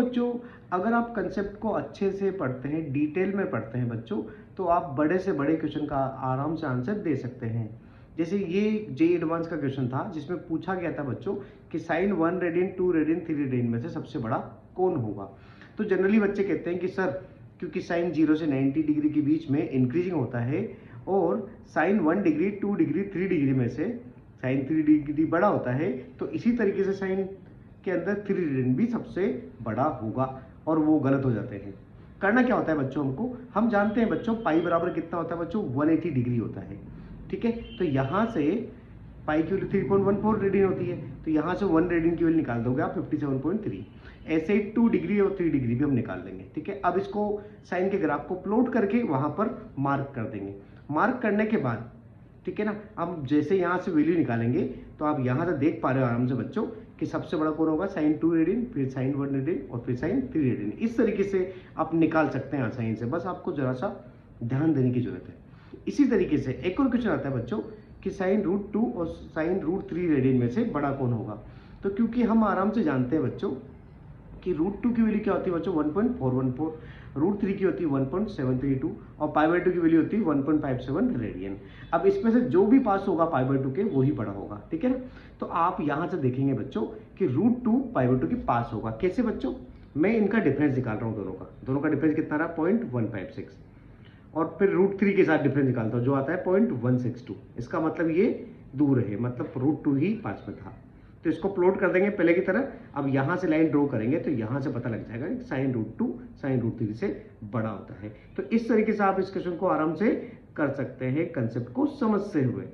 बच्चों अगर आप कंसेप्ट को अच्छे से पढ़ते हैं, डिटेल में पढ़ते हैं बच्चों, तो आप बड़े से बड़े क्वेश्चन का आराम से आंसर दे सकते हैं। जैसे ये जेईई एडवांस का क्वेश्चन था जिसमें पूछा गया था बच्चों कि साइन 1 रेडियन, 2 रेडियन, 3 रेडियन में से सबसे बड़ा कौन होगा। तो जनरली बच्चे कहते हैं कि सर क्योंकि साइन 0 से 90 डिग्री के बीच में इंक्रीजिंग होता है और साइन 1 डिग्री, 2 डिग्री, 3 डिग्री में से साइन 3 डिग्री बड़ा होता है, तो इसी तरीके से साइन के अंदर 3 रेडियन भी सबसे बड़ा होगा, और वो गलत हो जाते हैं। करना क्या होता है बच्चों, हम जानते हैं बच्चों पाई बराबर कितना होता है बच्चों, 180 डिग्री होता है। ठीक है, तो यहाँ से पाई की वैल्यू 3.14 रेडियन होती है, तो यहाँ से 1 रेडियन की वैल्यू निकाल दोगे आप 57.3। ऐसे ही 2 डिग्री और 3 डिग्री भी हम निकाल देंगे। ठीक है, अब इसको साइन के ग्राफ को प्लॉट करके वहां पर मार्क कर देंगे। मार्क करने के बाद ठीक है ना, अब जैसे यहाँ से वैल्यू निकालेंगे तो आप यहाँ से देख पा रहे हो आराम से बच्चों कि सबसे बड़ा कौन होगा, साइन 2 रेडियन, फिर साइन 1 रेडियन और फिर साइन 3 रेडियन। इस तरीके से आप निकाल सकते हैं आसानी से, बस आपको जरा सा ध्यान देने की जरूरत है। इसी तरीके से एक और क्वेश्चन आता है बच्चों कि साइन √2 और साइन √3 रेडियन में से बड़ा कौन होगा। तो क्योंकि हम आराम से जानते हैं बच्चों कि √2 की वैल्यू क्या होती है बच्चों, 1.414, √3 की होती है 1.732 और पाई/2 की वैल्यू होती है 1.57 रेडियन। अब इसमें से जो भी पास होगा पाई/2 के वही बड़ा होगा। ठीक है ना, तो आप यहाँ से देखेंगे बच्चों कि √2 पाई/2 के पास होगा। कैसे बच्चों, मैं इनका डिफरेंस निकाल रहा हूँ, दोनों का डिफरेंस कितना रहा, 0.156, और फिर √3 के साथ डिफरेंस निकालता हूँ जो आता है 0.162। इसका मतलब ये दूर है, मतलब √2 ही पास में था। तो इसको प्लॉट कर देंगे पहले की तरह। अब यहाँ से लाइन ड्रॉ करेंगे तो यहाँ से पता लग जाएगा कि साइन √2 साइन √3 से बड़ा होता है। तो इस तरीके से आप इस क्वेश्चन को आराम से कर सकते हैं कंसेप्ट को समझते हुए।